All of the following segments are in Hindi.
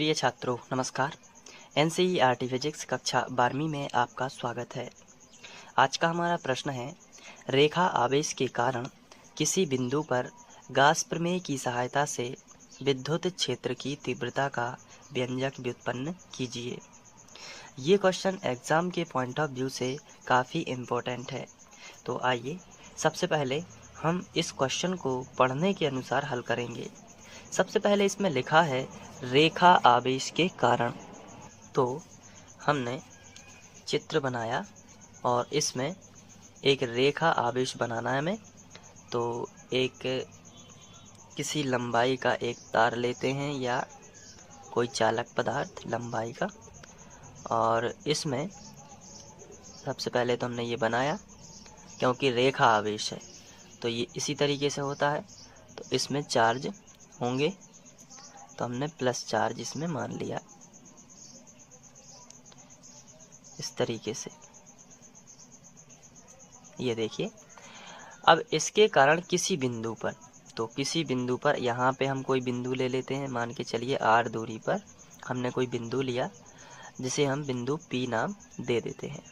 प्रिय छात्रों नमस्कार। एनसीईआरटी फिजिक्स कक्षा 12वीं में आपका स्वागत है। आज का हमारा प्रश्न है, रेखा आवेश के कारण किसी बिंदु पर गाउस प्रमेय की सहायता से विद्युत क्षेत्र की तीव्रता का व्यंजक व्युत्पन्न कीजिए। ये क्वेश्चन एग्ज़ाम के पॉइंट ऑफ व्यू से काफ़ी इम्पोर्टेंट है। तो आइए सबसे पहले हम इस क्वेश्चन को पढ़ने के अनुसार हल करेंगे। सबसे पहले इसमें लिखा है रेखा आवेश के कारण। तो हमने चित्र बनाया और इसमें एक रेखा आवेश बनाना है हमें। तो एक किसी लंबाई का एक तार लेते हैं या कोई चालक पदार्थ लंबाई का, और इसमें सबसे पहले तो हमने ये बनाया क्योंकि रेखा आवेश है तो ये इसी तरीके से होता है। तो इसमें चार्ज होंगे तो हमने प्लस चार्ज इसमें मान लिया इस तरीके से। ये देखिए, अब इसके कारण किसी बिंदु पर, तो किसी बिंदु पर यहाँ पे हम कोई बिंदु ले लेते हैं। मान के चलिए r दूरी पर हमने कोई बिंदु लिया जिसे हम बिंदु P नाम दे देते हैं।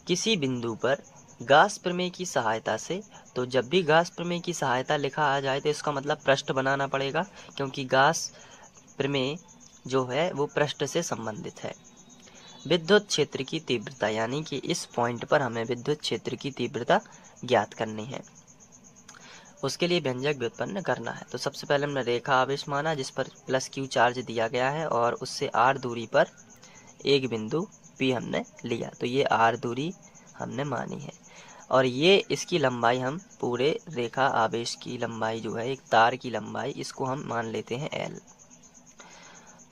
किसी बिंदु पर गाउस प्रमेय की सहायता से, तो जब भी गाउस प्रमेय की सहायता लिखा आ जाए तो इसका मतलब पृष्ठ बनाना पड़ेगा, क्योंकि गाउस प्रमेय जो है वो पृष्ठ से संबंधित है। विद्युत क्षेत्र की तीव्रता, यानी कि इस पॉइंट पर हमें विद्युत क्षेत्र की तीव्रता ज्ञात करनी है, उसके लिए व्यंजक व्युत्पन्न करना है। तो सबसे पहले हमने रेखा आवेश माना जिस पर प्लस Q चार्ज दिया गया है और उससे r दूरी पर एक बिंदु P हमने लिया। तो ये r दूरी हमने मानी है और ये इसकी लंबाई, हम पूरे रेखा आवेश की लंबाई जो है, एक तार की लंबाई, इसको हम मान लेते हैं L।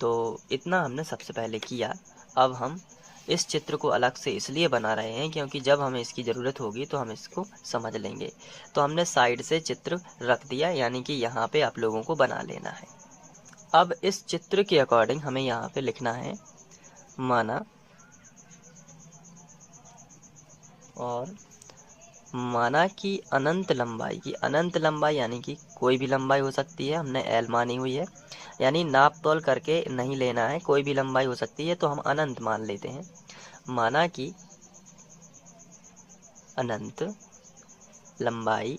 तो इतना हमने सबसे पहले किया। अब हम इस चित्र को अलग से इसलिए बना रहे हैं क्योंकि जब हमें इसकी ज़रूरत होगी तो हम इसको समझ लेंगे। तो हमने साइड से चित्र रख दिया, यानी कि यहाँ पे आप लोगों को बना लेना है। अब इस चित्र के अकॉर्डिंग हमें यहाँ पे लिखना है माना, और माना कि अनंत लंबाई की, अनंत लंबाई यानी कि कोई भी लंबाई हो सकती है, हमने L मानी हुई है, यानी नाप तोल करके नहीं लेना है, कोई भी लंबाई हो सकती है तो हम अनंत मान लेते हैं। माना कि अनंत लंबाई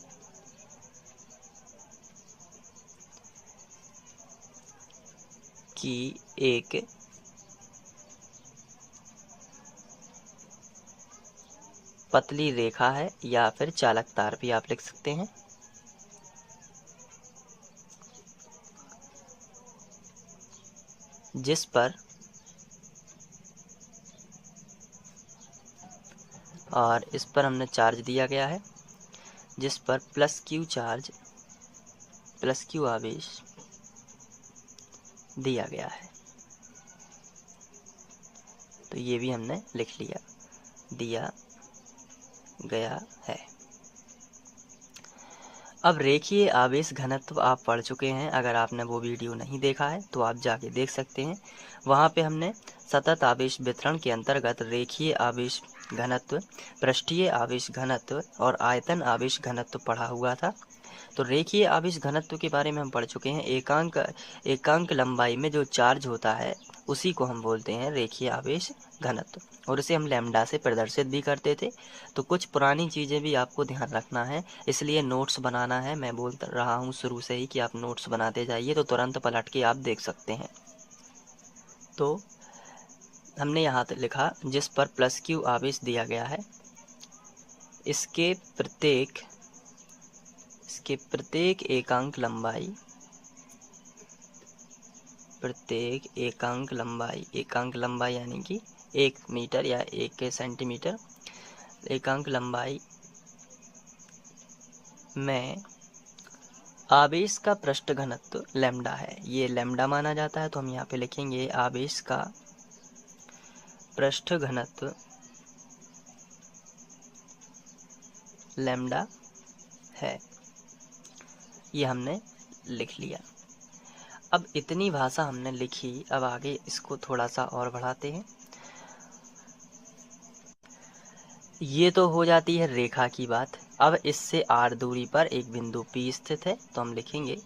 की एक पतली रेखा है, या फिर चालक तार भी आप लिख सकते हैं, जिस पर और इस पर हमने चार्ज दिया गया है, जिस पर plus Q charge, plus Q आवेश दिया गया है। तो ये भी हमने लिख लिया, दिया गया है। अब रेखीय आवेश घनत्व आप पढ़ चुके हैं, अगर आपने वो वीडियो नहीं देखा है तो आप जाके देख सकते हैं। वहाँ पे हमने सतत आवेश वितरण के अंतर्गत रेखीय आवेश घनत्व, पृष्ठीय आवेश घनत्व और आयतन आवेश घनत्व पढ़ा हुआ था। तो रेखीय आवेश घनत्व के बारे में हम पढ़ चुके हैं। एकांक लंबाई में जो चार्ज होता है उसी को हम बोलते हैं रेखीय आवेश घनत्व, और इसे हम लैम्डा से प्रदर्शित भी करते थे। तो कुछ पुरानी चीज़ें भी आपको ध्यान रखना है, इसलिए नोट्स बनाना है। मैं बोल रहा हूँ शुरू से ही कि आप नोट्स बनाते जाइए, तो तुरंत पलट के आप देख सकते हैं। तो हमने यहाँ तक लिखा, जिस पर प्लस Q आवेश दिया गया है, इसके प्रत्येक एकांक लंबाई, एकांक लंबाई यानी कि 1 मीटर या 1 सेंटीमीटर, एकांक लंबाई में आवेश का पृष्ठ घनत्व लैम्डा है। ये लैम्डा माना जाता है, तो हम यहाँ पे लिखेंगे आवेश का पृष्ठ घनत्व लैम्डा है। ये हमने लिख लिया। अब इतनी भाषा हमने लिखी, अब आगे इसको थोड़ा सा और बढ़ाते हैं। ये तो हो जाती है रेखा की बात। अब इससे r दूरी पर एक बिंदु P स्थित है, तो हम लिखेंगे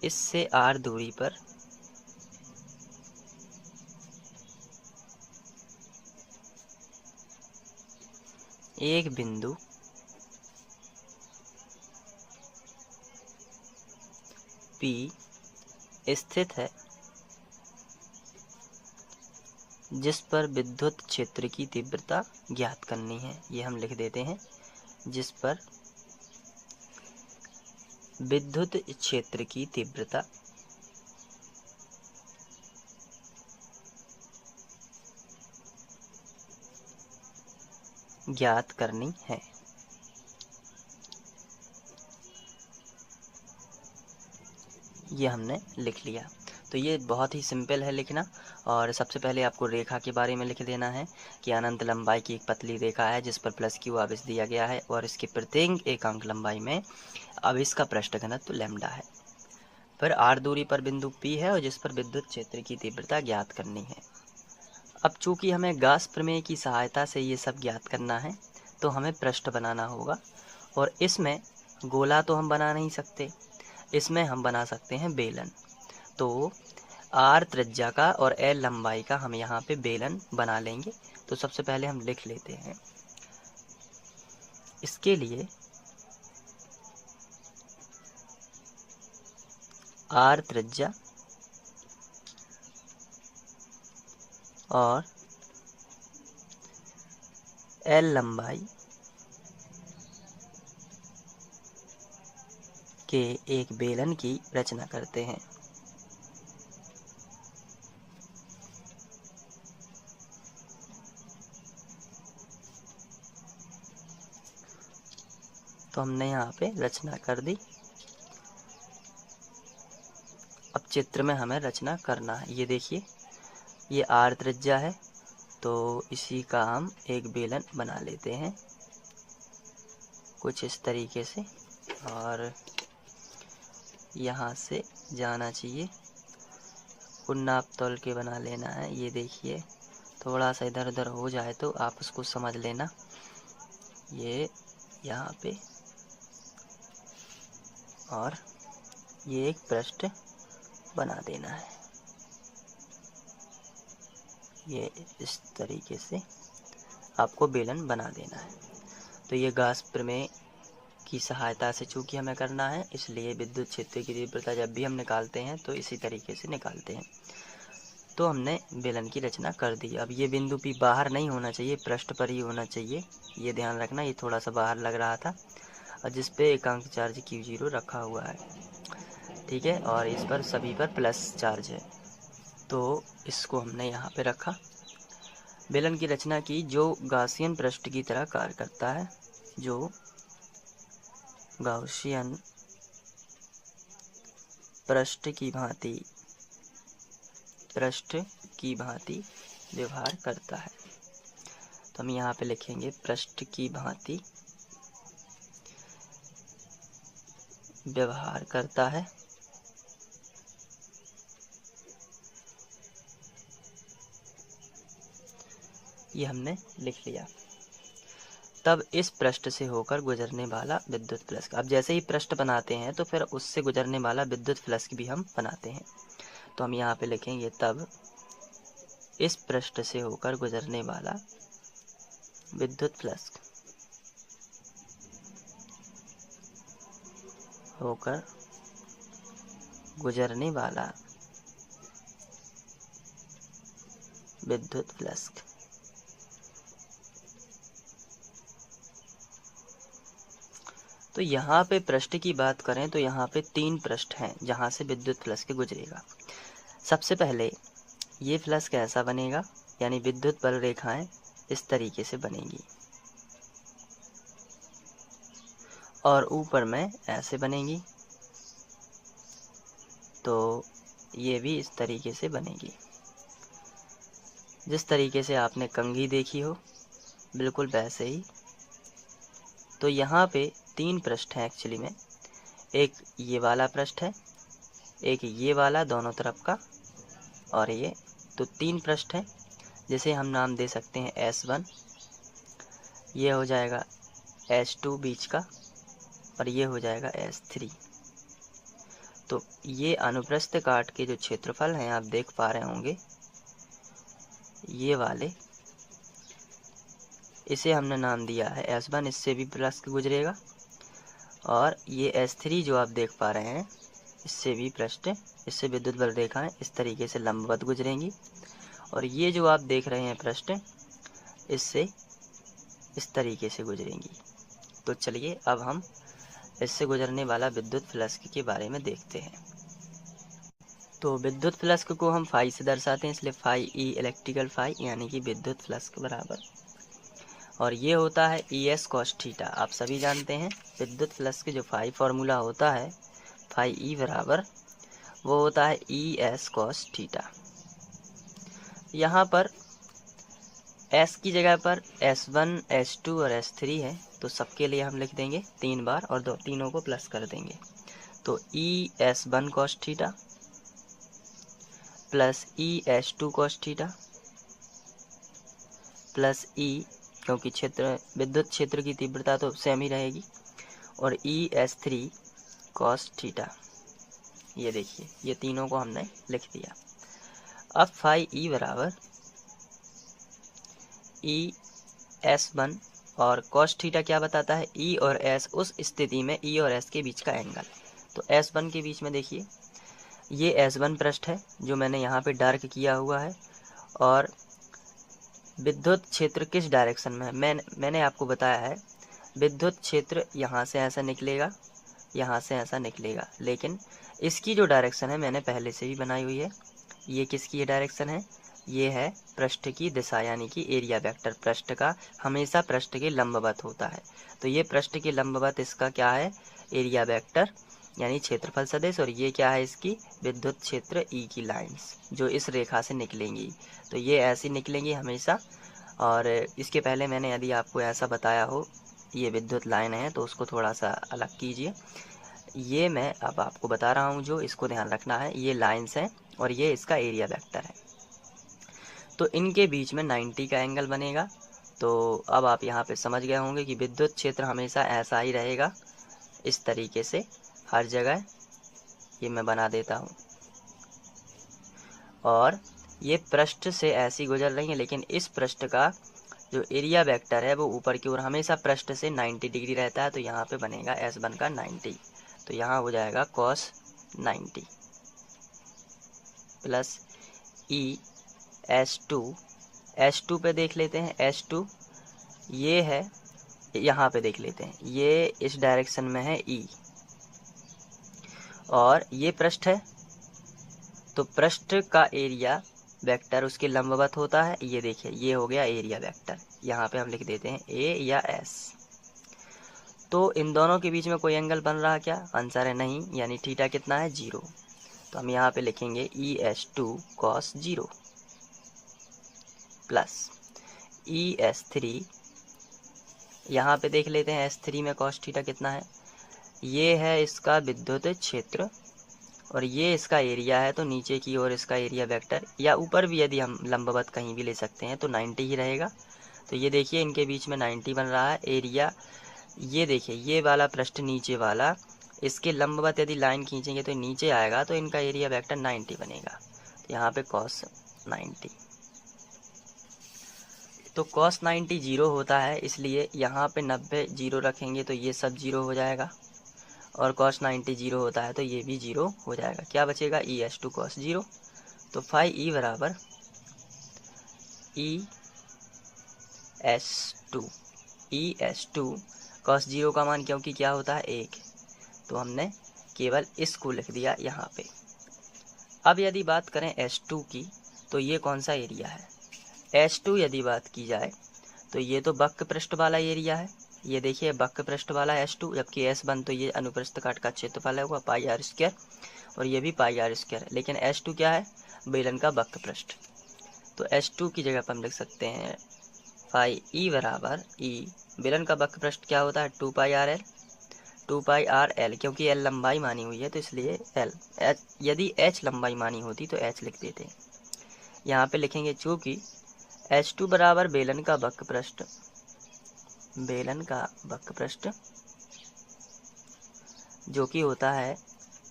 इससे r दूरी पर एक बिंदु P स्थित है जिस पर विद्युत क्षेत्र की तीव्रता ज्ञात करनी है। ये हम लिख देते हैं, जिस पर विद्युत क्षेत्र की तीव्रता ज्ञात करनी है। ये हमने लिख लिया। तो ये बहुत ही सिंपल है लिखना। और सबसे पहले आपको रेखा के बारे में लिख देना है कि अनंत लंबाई की एक पतली रेखा है जिस पर प्लस क्यू आवेश दिया गया है और इसके प्रत्येक एकांक लंबाई में आवेश का पृष्ठ घनत्व लैम्डा है। फिर r दूरी पर बिंदु P है और जिस पर विद्युत क्षेत्र की तीव्रता ज्ञात करनी है। अब चूंकि हमें गाउस प्रमेय की सहायता से ये सब ज्ञात करना है तो हमें पृष्ठ बनाना होगा। और इसमें गोला तो हम बना नहीं सकते, इसमें हम बना सकते हैं बेलन। तो r त्रिज्या का और l लंबाई का हम यहाँ पे बेलन बना लेंगे। तो सबसे पहले हम लिख लेते हैं, इसके लिए r त्रिज्या और l लंबाई के एक बेलन की रचना करते हैं। तो हमने यहाँ पे रचना कर दी। अब चित्र में हमें रचना करना है। ये देखिए, ये r त्रिज्या है तो इसी का हम एक बेलन बना लेते हैं कुछ इस तरीके से, और यहाँ से जाना चाहिए, नाप तोल के बना लेना है। ये देखिए, थोड़ा सा इधर उधर हो जाए तो आप उसको समझ लेना। ये यहाँ पे और ये एक पृष्ठ बना देना है। ये इस तरीके से आपको बेलन बना देना है। तो ये गाउस प्रमेय की सहायता से चूंकि हमें करना है, इसलिए विद्युत क्षेत्र की तीव्रता जब भी हम निकालते हैं तो इसी तरीके से निकालते हैं। तो हमने बेलन की रचना कर दी। अब ये बिंदु P बाहर नहीं होना चाहिए, पृष्ठ पर ही होना चाहिए, ये ध्यान रखना। ये थोड़ा सा बाहर लग रहा था और जिस पे एकांक चार्ज Q0 रखा हुआ है, ठीक है, और इस पर सभी पर प्लस चार्ज है। तो इसको हमने यहाँ पे रखा, बेलन की रचना की जो गाउसियन पृष्ठ की तरह कार्य करता है, जो गाउसियन पृष्ठ की भांति व्यवहार करता है। तो हम यहाँ पे लिखेंगे पृष्ठ की भांति व्यवहार करता है। ये हमने लिख लिया। तब इस पृष्ठ से होकर गुजरने वाला विद्युत फ्लक्स, अब जैसे ही पृष्ठ बनाते हैं तो फिर उससे गुजरने वाला विद्युत फ्लक्स भी हम बनाते हैं। तो हम यहाँ पे लिखेंगे, तब इस पृष्ठ से होकर गुजरने वाला विद्युत फ्लक्स होकर गुजरने वाला विद्युत फ्लक्स। तो यहाँ पे पृष्ठ की बात करें तो यहाँ पे 3 पृष्ठ हैं जहाँ से विद्युत फ्लक्स के गुजरेगा। सबसे पहले ये फ्लक्स कैसा बनेगा, यानी विद्युत बल रेखाएं इस तरीके से बनेगी और ऊपर में ऐसे बनेगी, तो ये भी इस तरीके से बनेगी। जिस तरीके से आपने कंघी देखी हो बिल्कुल वैसे ही। तो यहाँ पे 3 पृष्ठ हैं एक्चुअली में, एक ये वाला पृष्ठ है, एक ये वाला दोनों तरफ का, और ये, तो 3 पृष्ठ हैं जिसे हम नाम दे सकते हैं S1, ये हो जाएगा S2 बीच का, और ये हो जाएगा S3। तो ये अनुप्रस्थ काट के जो क्षेत्रफल हैं आप देख पा रहे होंगे, ये वाले, इसे हमने नाम दिया है S1, इससे भी पृष्ठ गुजरेगा। और ये S3 जो आप देख पा रहे हैं, इससे भी पृष्ठ, इससे विद्युत बल रेखाएं इस तरीके से लंबवत गुजरेंगी। और ये जो आप देख रहे हैं पृष्ठ, इससे इस तरीके से गुजरेंगी। तो चलिए अब हम इससे गुजरने वाला विद्युत फ्लक्स के बारे में देखते हैं। तो विद्युत फ्लक्स को हम फाई से दर्शाते हैं, इसलिए फाई ई इलेक्ट्रिकल फाई यानी कि विद्युत फ्लक्स के बराबर। और ये होता है ई एस कॉस थीटा। आप सभी जानते हैं विद्युत फ्लक्स के जो फाई फार्मूला होता है, फाई ई बराबर, वो होता है ई एस कॉस थीटा। यहाँ पर S की जगह पर S1, S2 और S3 है, तो सबके लिए हम लिख देंगे 3 बार और तीनों को प्लस कर देंगे। तो ई S1 कॉस थीटा प्लस ई S2 कॉस थीटा प्लस ई, क्योंकि क्षेत्र विद्युत क्षेत्र की तीव्रता तो सेम ही रहेगी, और ई S3 कॉस थीटा। ये देखिए, ये तीनों को हमने लिख दिया। अब फाई ई बराबर ई S1 और कॉस थीटा क्या बताता है, ई और एस, उस स्थिति में ई और एस के बीच का एंगल। तो S1 के बीच में देखिए, ये S1 पृष्ठ है जो मैंने यहाँ पे डार्क किया हुआ है। और विद्युत क्षेत्र किस डायरेक्शन में है, मैंने आपको बताया है विद्युत क्षेत्र यहाँ से ऐसा निकलेगा, यहाँ से ऐसा निकलेगा, लेकिन इसकी जो डायरेक्शन है मैंने पहले से भी बनाई हुई है। ये किसकी ये डायरेक्शन है, ये है पृष्ठ की दिशा, यानी कि एरिया वेक्टर पृष्ठ का हमेशा पृष्ठ के लंबवत होता है। तो ये पृष्ठ के लंबवत इसका क्या है, एरिया वेक्टर यानी क्षेत्रफल सदिश। और ये क्या है, इसकी विद्युत क्षेत्र ई की लाइंस जो इस रेखा से निकलेंगी। तो ये ऐसी निकलेंगी हमेशा। और इसके पहले मैंने यदि आपको ऐसा बताया हो, ये विद्युत लाइन है, तो उसको थोड़ा सा अलग कीजिए। ये मैं अब आपको बता रहा हूँ, जो इसको ध्यान रखना है, ये लाइंस हैं और ये इसका एरिया वेक्टर है। तो इनके बीच में 90 का एंगल बनेगा। तो अब आप यहाँ पे समझ गए होंगे कि विद्युत क्षेत्र हमेशा ऐसा ही रहेगा, इस तरीके से हर जगह। ये मैं बना देता हूँ। और ये पृष्ठ से ऐसी गुजर रही है, लेकिन इस पृष्ठ का जो एरिया वेक्टर है वो ऊपर की ओर हमेशा पृष्ठ से 90 डिग्री रहता है। तो यहाँ पे बनेगा S1 का 90, तो यहाँ हो जाएगा cos 90 प्लस ई S2 पे देख लेते हैं। S2 ये है, यहाँ पे देख लेते हैं, ये इस डायरेक्शन में है E, और ये पृष्ठ है, तो पृष्ठ का एरिया वेक्टर उसके लंबवत होता है। ये देखिए, ये हो गया एरिया वेक्टर, यहाँ पे हम लिख देते हैं A या S। तो इन दोनों के बीच में कोई एंगल बन रहा क्या, आंसर है नहीं, यानी थीटा कितना है, 0। तो हम यहाँ पे लिखेंगे ES2 cos 0 प्लस ES3, यहाँ पे देख लेते हैं S3 में cos थीटा कितना है, ये है इसका विद्युत क्षेत्र और ये इसका एरिया है। तो नीचे की ओर इसका एरिया वेक्टर, या ऊपर भी यदि हम लंबवत कहीं भी ले सकते हैं, तो 90 ही रहेगा। तो ये देखिए, इनके बीच में 90 बन रहा है एरिया। ये देखिए, ये वाला पृष्ठ नीचे वाला, इसके लंबवत यदि लाइन खींचेंगे तो नीचे आएगा, तो इनका एरिया वेक्टर 90 बनेगा। तो यहाँ पे cos 90, तो cos 90 0 होता है, इसलिए यहाँ पे 90 0 रखेंगे तो ये सब 0 हो जाएगा। और cos 90 0 होता है तो ये भी 0 हो जाएगा। क्या बचेगा, ES2 cos 0। तो फाई ई बराबर ES2 cos 0 का मान, क्योंकि क्या होता है 1, तो हमने केवल इसको लिख दिया यहाँ पे। अब यदि बात करें S2 की, तो ये कौन सा एरिया है, S2 यदि बात की जाए तो ये तो वक्र पृष्ठ वाला एरिया है। ये देखिए, वक्र पृष्ठ वाला S2, जबकि S1 तो ये अनुप्रस्थ काट का क्षेत्रफल है, हुआ πr², और ये भी πr²। लेकिन S2 क्या है, बेलन का वक्र पृष्ठ। तो S2 की जगह पर हम लिख सकते हैं फाई ई बराबर ई, बेलन का वक्र पृष्ठ क्या होता है, 2πrl, क्योंकि L लंबाई मानी हुई है तो इसलिए L। यदि H लंबाई मानी होती तो H लिख देते। यहाँ पे लिखेंगे चूँकि S2 बराबर बेलन का वक्र पृष्ठ जो कि होता है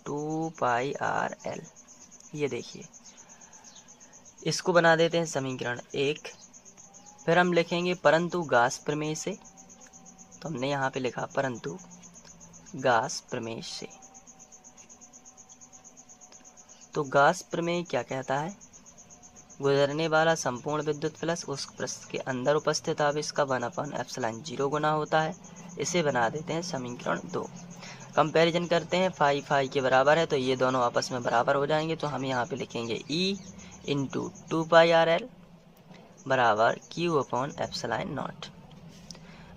2πr_l। ये देखिए, इसको बना देते हैं समीकरण 1। फिर हम लिखेंगे परंतु गास प्रमेय से, तो हमने यहाँ पे लिखा परंतु गास प्रमेय से। तो गास प्रमेय क्या कहता है, गुजरने वाला संपूर्ण विद्युत फ्लक्स उस पृष्ठ के अंदर उपस्थित आवेश का 1/ε0 गुना होता है। इसे बना देते हैं समीकरण 2। कंपैरिजन करते हैं, फाई फाई के बराबर है तो ये दोनों आपस में बराबर हो जाएंगे। तो हम यहाँ पे लिखेंगे E इंटू 2πr_l बराबर Q/ε0।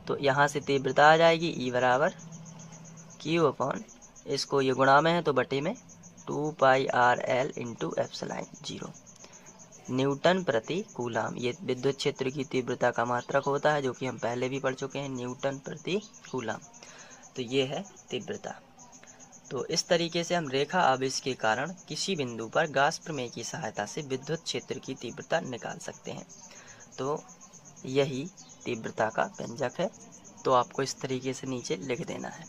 तो यहाँ से तीव्रता आ जाएगी E बराबर Q/, इसको ये गुणा में है तो बटे में 2πr_l इंटू ε0 न्यूटन प्रति कूलाम। ये विद्युत क्षेत्र की तीव्रता का मात्रक होता है, जो कि हम पहले भी पढ़ चुके हैं, न्यूटन प्रति कूलाम। तो ये है तीव्रता। तो इस तरीके से हम रेखा आवेश के कारण किसी बिंदु पर गास प्रमेय की सहायता से विद्युत क्षेत्र की तीव्रता निकाल सकते हैं। तो यही तीव्रता का व्यंजक है। तो आपको इस तरीके से नीचे लिख देना है।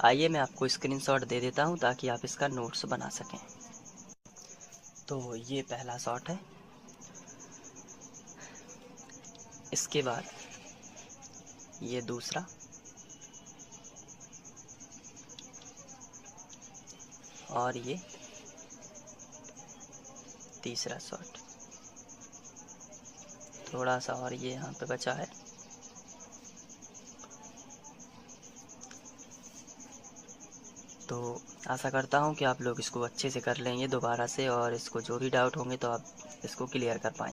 आइए मैं आपको स्क्रीनशॉट दे देता हूं ताकि आप इसका नोट्स बना सकें। तो ये पहला शॉट है। इसके बाद ये दूसरा, और ये तीसरा शॉट। थोड़ा सा और ये यहाँ पे बचा है। तो आशा करता हूँ कि आप लोग इसको अच्छे से कर लेंगे दोबारा से, और इसको जो भी डाउट होंगे तो आप इसको क्लियर कर पाएंगे।